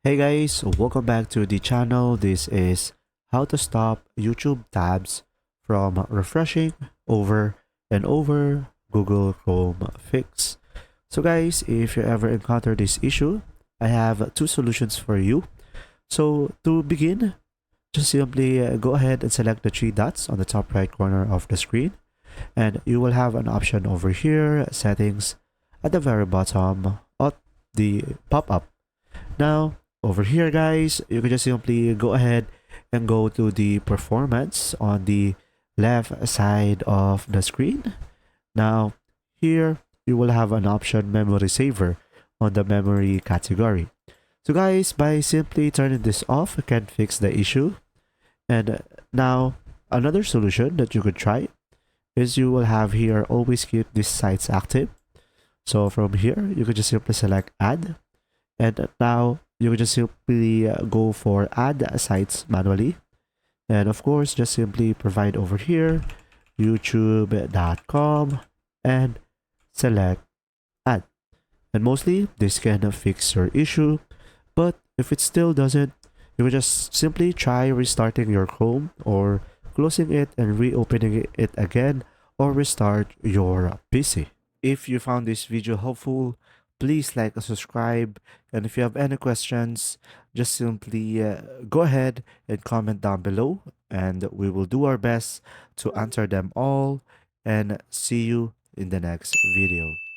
Hey guys, welcome back to the channel. This is how to stop YouTube tabs from refreshing over and over. Google Chrome fix. So guys, if you ever encounter this issue, I have two solutions for you. So to begin, just simply go ahead and select the three dots on the top right corner of the screen, and you will have an option over here, settings, at the very bottom of the pop-up. Now, over here, guys, you can just simply go ahead and go to the performance on the left side of the screen. Now, here, you will have an option memory saver on the memory category. So guys, by simply turning this off, you can fix the issue. And now, another solution that you could try is you will have here always keep these sites active. So from here, you could just simply select add. And now you can just simply go for add sites manually. And of course, just simply provide over here youtube.com and select add. And mostly this can fix your issue. But if it still doesn't, you will just simply try restarting your Chrome or closing it and reopening it again, or restart your PC. If you found this video helpful, please like and subscribe. And if you have any questions, just simply go ahead and comment down below, and we will do our best to answer them all. And see you in the next video.